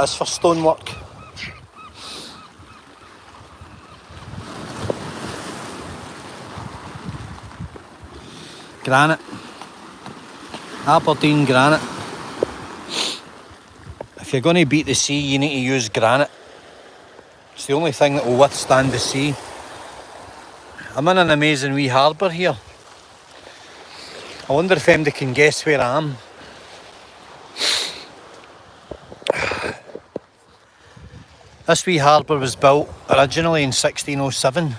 it is for stonework. Granite. Aberdeen granite. If you're going to beat the sea, you need to use granite. It's the only thing that will withstand the sea. I'm in an amazing wee harbour here. I wonder if anybody can guess where I am. This wee harbour was built originally in 1607.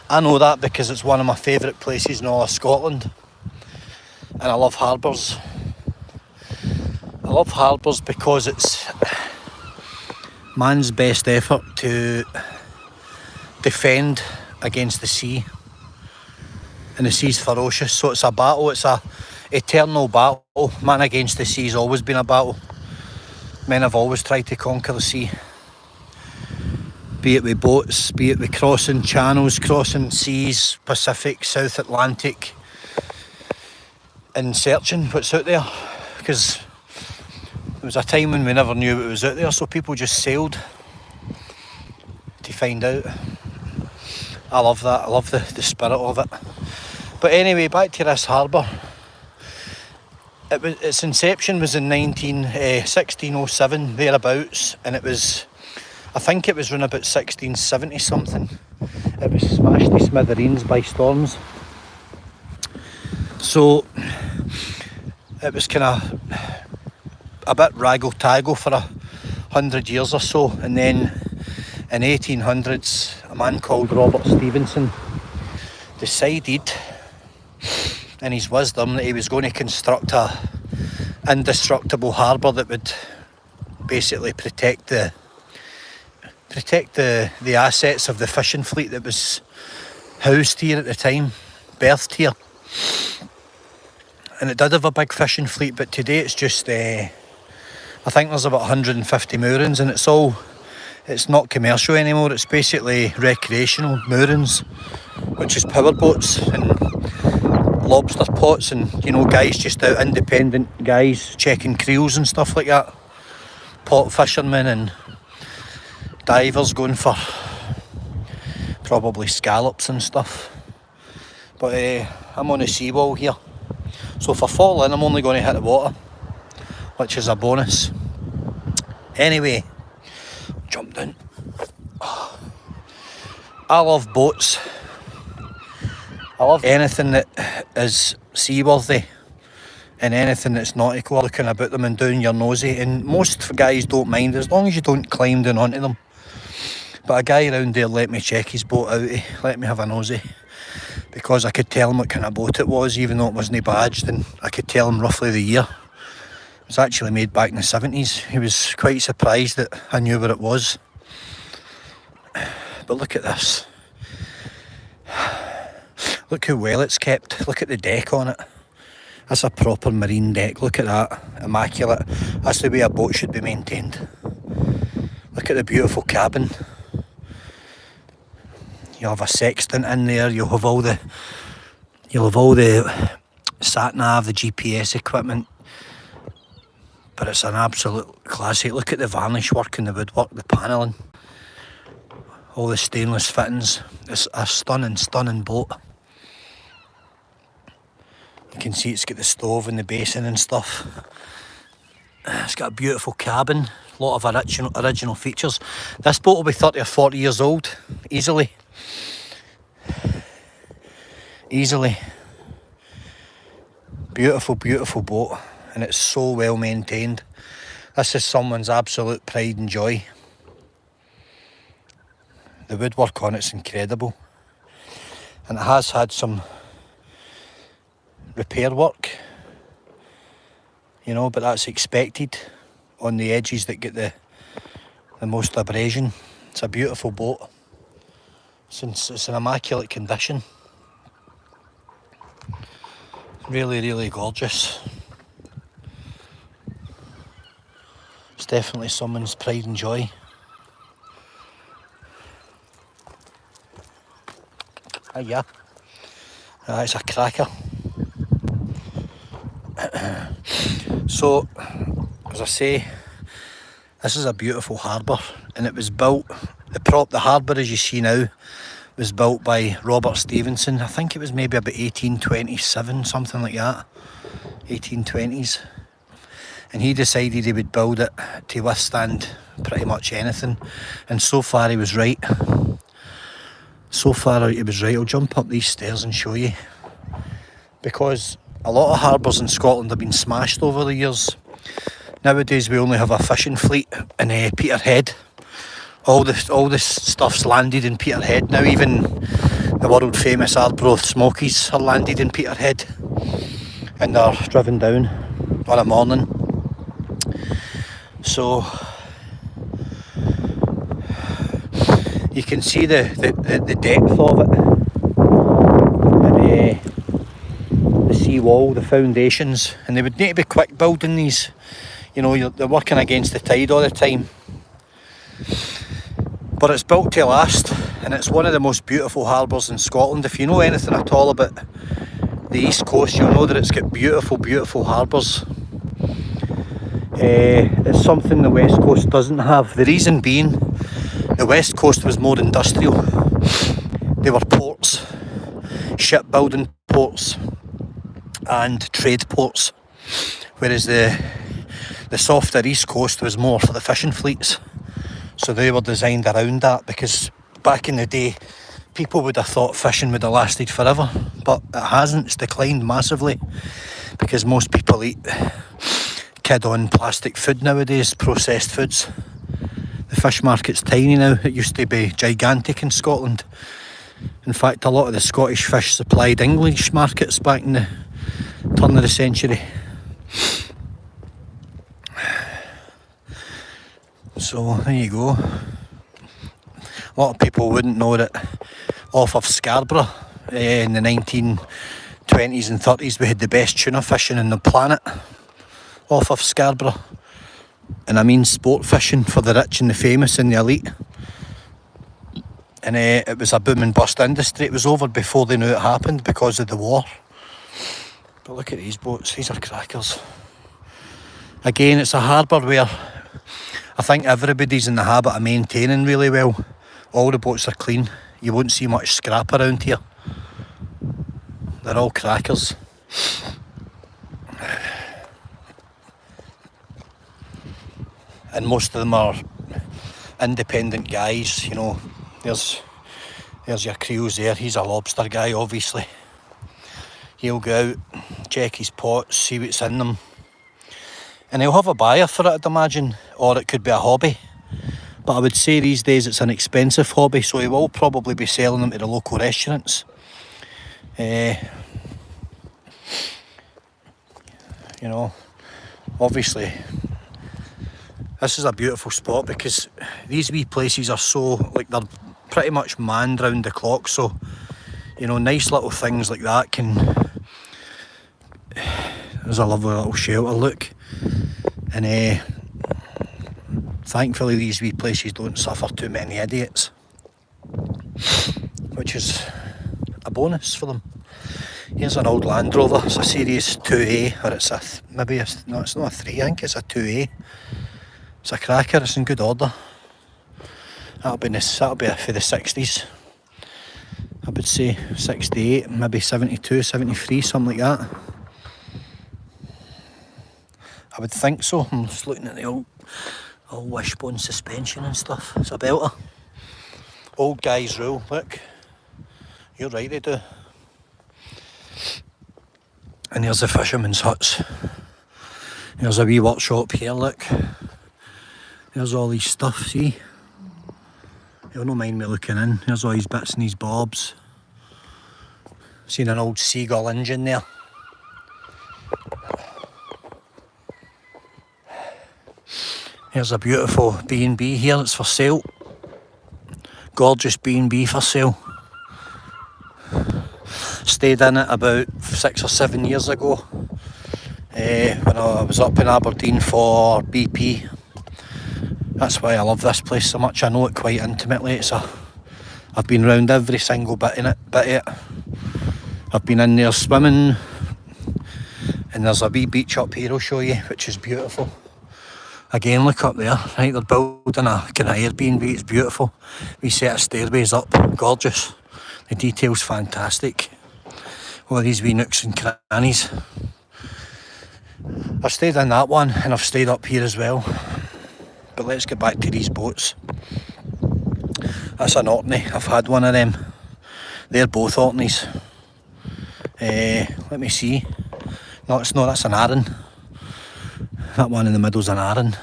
I know that because it's one of my favourite places in all of Scotland. And I love harbours. I love harbours because it's man's best effort to defend against the sea. And the sea's ferocious, so it's a battle, it's a eternal battle. Man against the sea's always been a battle. Men have always tried to conquer the sea. Be it with boats, be it with crossing channels, crossing seas, Pacific, South Atlantic, and searching what's out there. Because there was a time when we never knew what was out there, so people just sailed to find out. I love that, I love the spirit of it. But anyway, back to this harbour. Its inception was in 1607, thereabouts, and it was, I think it was around about 1670 something. It was smashed to smithereens by storms. So it was kind of a bit raggle-taggle for 100 years or so, and then in 1800s a man called Robert Stevenson decided in his wisdom that he was going to construct a indestructible harbour that would basically protect the assets of the fishing fleet that was housed here at the time, berthed here. And it did have a big fishing fleet, but today it's just I think there's about 150 moorings, and it's not commercial anymore. It's basically recreational moorings, which is power boats and lobster pots, and you know, guys just out, independent guys checking creels and stuff like that, pot fishermen and divers going for probably scallops and stuff. But I'm on a seawall here, so if I fall in I'm only going to hit the water, which is a bonus. Anyway, jump down. I love boats. I love anything that is seaworthy and anything that's nautical, looking about them and doing your nosy. And most guys don't mind as long as you don't climb down onto them. But a guy around there let me check his boat out, let me have a nosy, because I could tell him what kind of boat it was, even though it wasn't badged, and I could tell him roughly the year. It was actually made back in the 70s. He was quite surprised that I knew what it was. But look at this. Look how well it's kept. Look at the deck on it. That's a proper marine deck. Look at that. Immaculate. That's the way a boat should be maintained. Look at the beautiful cabin. You'll have a sextant in there. You'll have all the sat nav, the GPS equipment. But it's an absolute classic. Look at the varnish work and the woodwork, the panelling. All the stainless fittings. It's a stunning boat. You can see it's got the stove and the basin and stuff. It's got a beautiful cabin, a lot of original features. This boat will be 30 or 40 years old, easily. Easily. Beautiful, beautiful boat, and it's so well maintained. This is someone's absolute pride and joy. The woodwork on it's incredible, and it has had some repair work, you know, but that's expected on the edges that get the most abrasion. It's a beautiful boat. It's in immaculate condition. Really, really gorgeous. It's definitely someone's pride and joy. Yeah, it's a cracker. So, as I say, This is a beautiful harbour, and it was built, the harbour as you see now was built by Robert Stevenson. I think it was maybe about 1827, something like that, 1820s. And he decided he would build it to withstand pretty much anything, and so far he was right. So far he was right. I'll jump up these stairs and show you, because a lot of harbours in Scotland have been smashed over the years. Nowadays we only have a fishing fleet in Peterhead. All this stuff's landed in Peterhead now. Even the world famous Arbroath Smokies are landed in Peterhead, and they're driven down on a morning. So you can see the depth of it, and the sea wall, the foundations, and they would need to be quick building these. You know, they're working against the tide all the time. But it's built to last, and it's one of the most beautiful harbours in Scotland. If you know anything at all about the east coast, you'll know that it's got beautiful, beautiful harbours. It's something the west coast doesn't have. The reason being, the west coast was more industrial. They were ports, shipbuilding ports and trade ports, whereas the softer east coast was more for the fishing fleets. So they were designed around that, because back in the day people would have thought fishing would have lasted forever, but it hasn't. It's declined massively because most people eat kid on plastic food nowadays, processed foods. The fish market's tiny now. It used to be gigantic in Scotland. In fact, a lot of the Scottish fish supplied English markets back in the turn of the century. So there you go. A lot of people wouldn't know that off of Scarborough in the 1920s and 30s we had the best tuna fishing on the planet off of Scarborough. And I mean sport fishing for the rich and the famous and the elite. And it was a boom and bust industry. It was over before they knew it happened because of the war. But look at these boats, these are crackers. Again, it's a harbour where I think everybody's in the habit of maintaining really well. All the boats are clean. You won't see much scrap around here. They're all crackers. And most of them are independent guys, you know. There's your Creels there. He's a lobster guy, obviously. He'll go out, check his pots, see what's in them. And he'll have a buyer for it, I'd imagine, or it could be a hobby. But I would say these days it's an expensive hobby, so he will probably be selling them to the local restaurants. You know, obviously, this is a beautiful spot because these wee places are so, like, they're pretty much manned round the clock, so, you know, nice little things like that can... There's a lovely little shelter, look. And thankfully these wee places don't suffer too many idiots, which is a bonus for them. Here's an old Land Rover. It's a Series 2A, or it's a no, it's not a 3. I think it's a 2A. It's a cracker. It's in good order. That'll be for the 60s. I would say 68, maybe 72, 73, something like that. I would think so. I'm just looking at the old wishbone suspension and stuff. It's a belter. Old guys rule, look. You're right, they do. And there's the fishermen's huts. There's a wee workshop here, look. There's all these stuff, see? You'll not mind me looking in. There's all these bits and these bobs. Seen an old Seagull engine there. Here's a beautiful B&B here, it's for sale. Gorgeous B&B for sale. Stayed in it about 6 or 7 years ago when I was up in Aberdeen for BP. That's why I love this place so much. I know it quite intimately. I've been round every single bit of it. I've been in there swimming, and there's a wee beach up here I'll show you, which is beautiful. Again, look up there, right, they're building a kind of Airbnb, it's beautiful. We set of stairways up, gorgeous. The detail's fantastic. All these wee nooks and crannies. I've stayed in that one and I've stayed up here as well. But let's get back to these boats. That's an Orkney, I've had one of them. They're both Orkneys. Let me see. No, it's not, that's an Arran. That one in the middle's an Arran.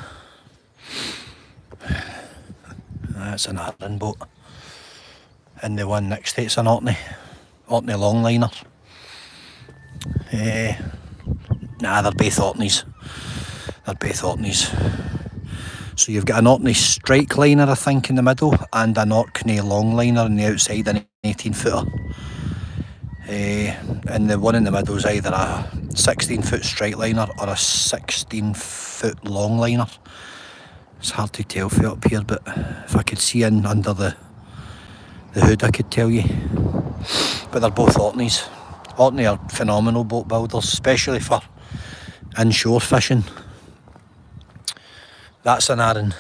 That's an Arran boat. And the one next to it's an Orkney. Orkney longliner. Nah, they're both Orkneys. They're both Orkneys. So you've got an Orkney strike liner, I think, in the middle, and an Orkney longliner on the outside, an 18-footer. And the one in the middle is either a 16-foot strike liner or a 16-foot longliner. It's hard to tell for up here, but if I could see in under the hood, I could tell you. But they're both Orkneys. Orkney are phenomenal boat builders, especially for inshore fishing. That's an Arran.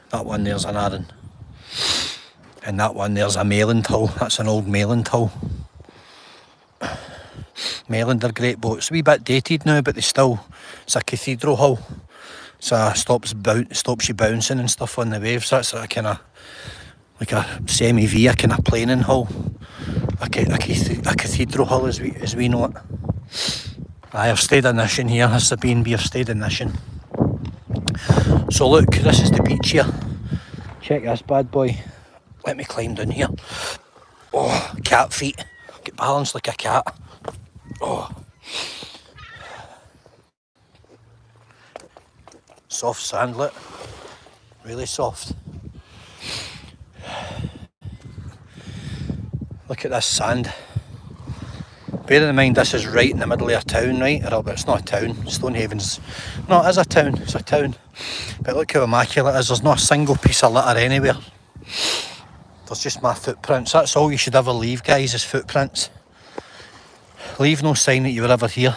That one there's an Arran. And that one there's a Mayland hull. That's an old Mayland hull. Mayland are great boats. A wee bit dated now, but it's a cathedral hull. So it stops you bouncing and stuff on the waves. That's a kind of like a semi-V, a kind of planing hull. A cathedral hull as we know it. I've stayed in this in here. This is the B&B, I've stayed in this in. So look, this is the beach here. Check this bad boy. Let me climb down here. Oh, cat feet. Get balanced like a cat. Oh. Soft sandlet. Really soft. Look at this sand. Bearing in mind this is right in the middle of a town, right? But it's not a town. Stonehaven's... No, it is a town. It's a town. But look how immaculate it is. There's not a single piece of litter anywhere. There's just my footprints. That's all you should ever leave, guys, is footprints. Leave no sign that you were ever here.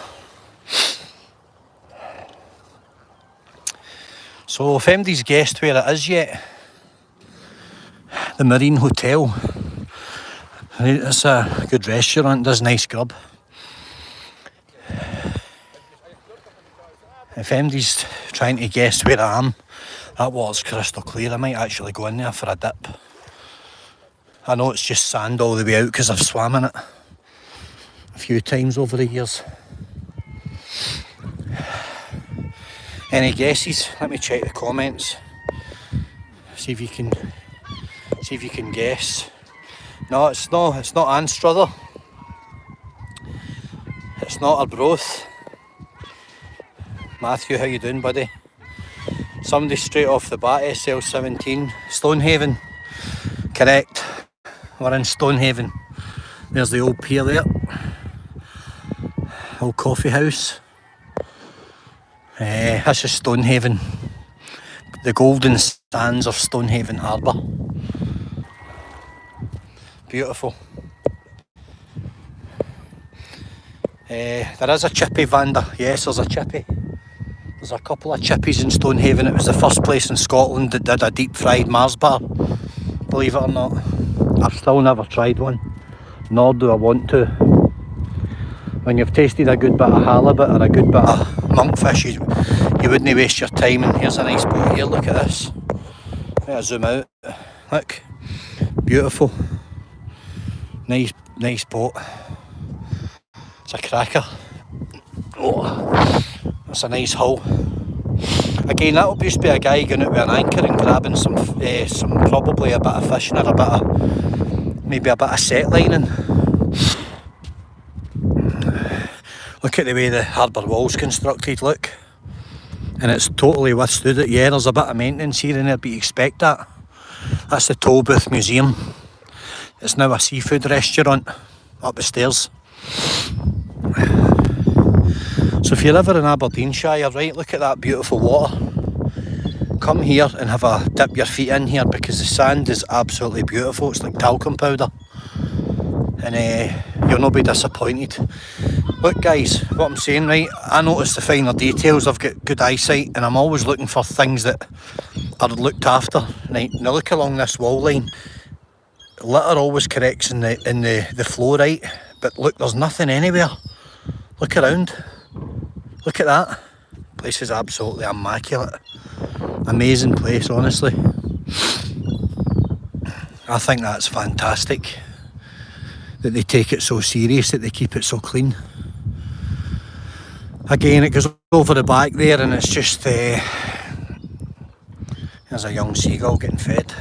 So if anybody's guessed where it is yet, the Marine Hotel. It's a good restaurant, does nice grub. If anybody's trying to guess where I am, that water's crystal clear. I might actually go in there for a dip. I know it's just sand all the way out because I've swam in it a few times over the years. Any guesses? Let me check the comments. See if you can guess. No, it's not Anstruther. It's not Arbroath. Matthew, how you doing, buddy? Somebody straight off the bat, SL17. Stonehaven. Correct. We're in Stonehaven. There's the old pier there. Old coffee house. This is Stonehaven. The golden sands of Stonehaven Harbour. Beautiful. There is a chippy, Vanda. Yes, there's a chippy. There's a couple of chippies in Stonehaven. It was the first place in Scotland that did a deep fried Mars bar. Believe it or not. I've still never tried one. Nor do I want to. When you've tasted a good bit of halibut or a good bit of monkfish, you wouldn't waste your time. And here's a nice boat here. Look at this. Let me zoom out. Look. Beautiful. Nice boat. It's a cracker. Oh, that's a nice hull. Again, that would just be a guy going out with an anchor and grabbing some probably a bit of fishing or maybe a bit of set lining. Look at the way the harbour wall's constructed, look. And it's totally withstood it. Yeah, there's a bit of maintenance here and there, but you expect that. That's the Tollbooth Museum. It's now a seafood restaurant up the stairs. So if you're ever in Aberdeenshire, right, look at that beautiful water. Come here and dip your feet in here because the sand is absolutely beautiful. It's like talcum powder. and you'll not be disappointed. Look guys, what I'm saying, right, I notice the finer details. I've got good eyesight and I'm always looking for things that are looked after. Right, now look along this wall line. Litter always corrects in the flow, right, but look, there's nothing anywhere. Look around, look at that. Place is absolutely immaculate. Amazing place, honestly. I think that's fantastic that they take it so serious, that they keep it so clean. Again, it goes over the back there and it's just there's a young seagull getting fed,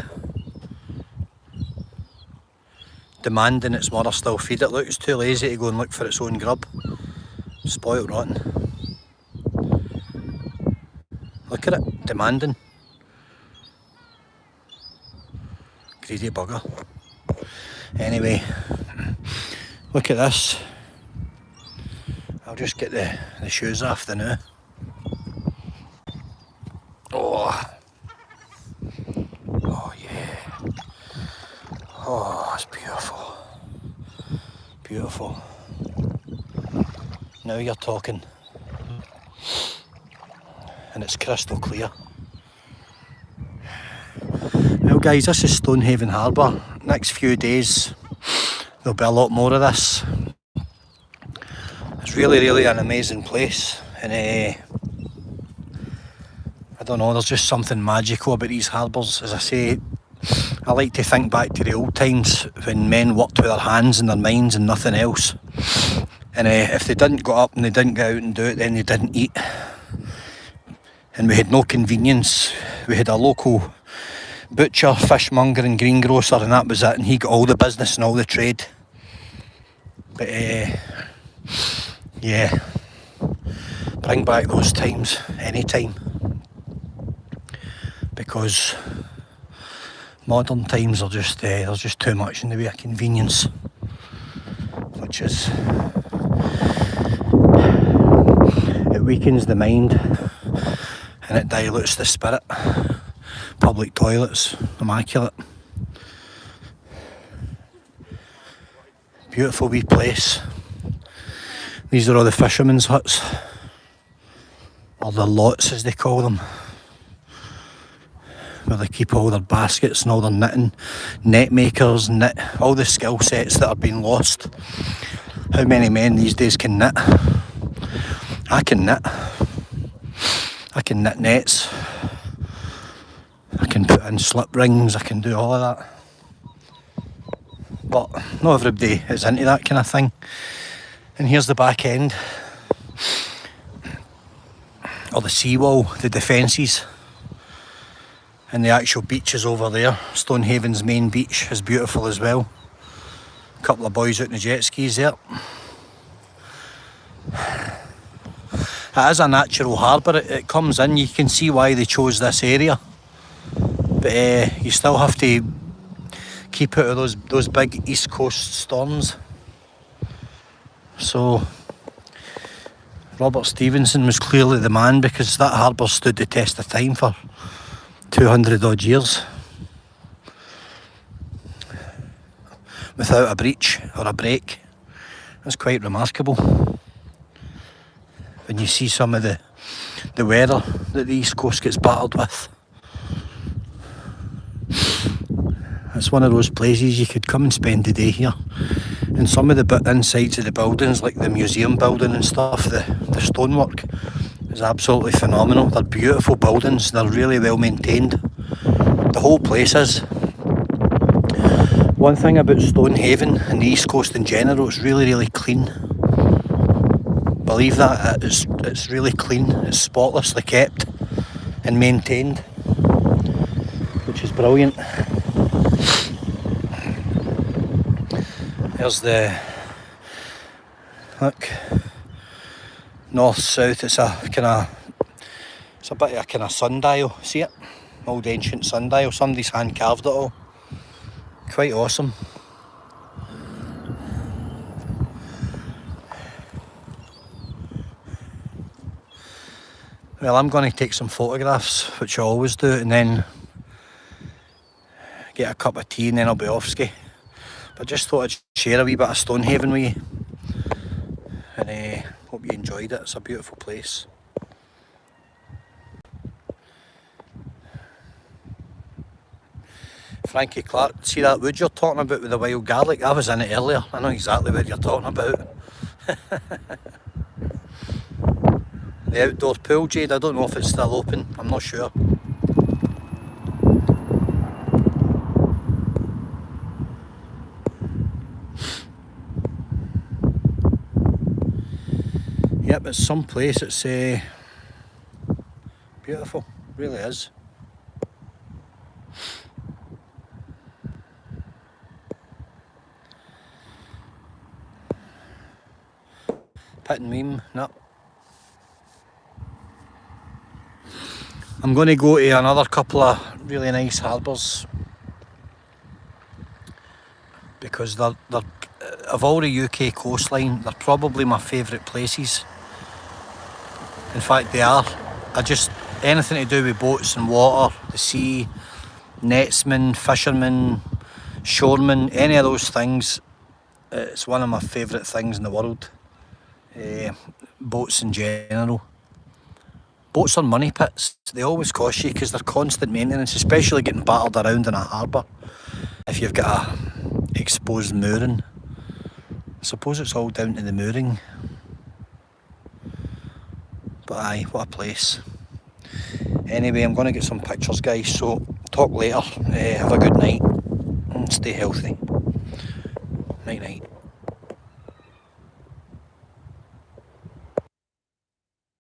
demanding its mother still feed it. Look, it's too lazy to go and look for its own grub. Spoiled rotten. Look at it, demanding. Greedy bugger. Anyway, look at this. I'll just get the shoes off the now. Oh. Oh yeah. Oh, it's beautiful. Beautiful. Now you're talking. And it's crystal clear. Well guys, this is Stonehaven Harbour. Next few days there'll be a lot more of this. It's really an amazing place, and I don't know, there's just something magical about these harbours. As I say, I like to think back to the old times when men worked with their hands and their minds and nothing else, and if they didn't go up and they didn't get out and do it, then they didn't eat. And we had no convenience. We had a local butcher, fishmonger and greengrocer, and that was it, and he got all the business and all the trade. But yeah, bring back those times anytime, because modern times are just there's just too much in the way of convenience, which is, it weakens the mind and it dilutes the spirit. Public toilets, immaculate. Beautiful wee place. These are all the fishermen's huts, or the lots as they call them, where they keep all their baskets and all their knitting, net makers, all the skill sets that have been lost. How many men these days can knit? I can knit. I can knit nets. I can put in slip rings, I can do all of that. But not everybody is into that kind of thing. And here's the back end, or the seawall, the defences. And the actual beach is over there. Stonehaven's main beach is beautiful as well. A couple of boys out in the jet skis there. It is a natural harbour, it comes in, you can see why they chose this area. But you still have to keep out of those big east coast storms. So Robert Stevenson was clearly the man, because that harbour stood the test of time for 200 odd years without a breach or a break. That's quite remarkable. When you see some of the weather that the east coast gets battered with. It's one of those places you could come and spend the day here. And some of the insides of the buildings, like the museum building and stuff, the stonework is absolutely phenomenal. They're beautiful buildings, they're really well maintained. The whole place is. One thing about Stonehaven and the east coast in general, it's really clean. Believe that, it's really clean, it's spotlessly kept and maintained, which is brilliant. There's the, look, north, south, it's a bit of a kind of sundial, see it? Old ancient sundial, somebody's hand carved it all. Quite awesome. Well, I'm going to take some photographs, which I always do, and then get a cup of tea and then I'll be off ski. But just thought I'd share a wee bit of Stonehaven with you, and hope you enjoyed it. It's a beautiful place. Frankie Clark, see that wood you're talking about with the wild garlic? I was in it earlier. I know exactly what you're talking about. The outdoor pool, Jade, I don't know if it's still open. I'm not sure. Yep, it's some place. It's beautiful, really is. Pit and Meme, no. I'm going to go to another couple of really nice harbours, because they're of all the UK coastline, they're probably my favourite places. In fact, they are. Anything to do with boats and water, the sea, netsmen, fishermen, shoremen, any of those things, it's one of my favourite things in the world. Boats in general. Boats are money pits. They always cost you because they're constant maintenance, especially getting battered around in a harbour. If you've got a exposed mooring, I suppose it's all down to the mooring. But aye, what a place. Anyway, I'm going to get some pictures, guys, so talk later. Have a good night and stay healthy. Night night.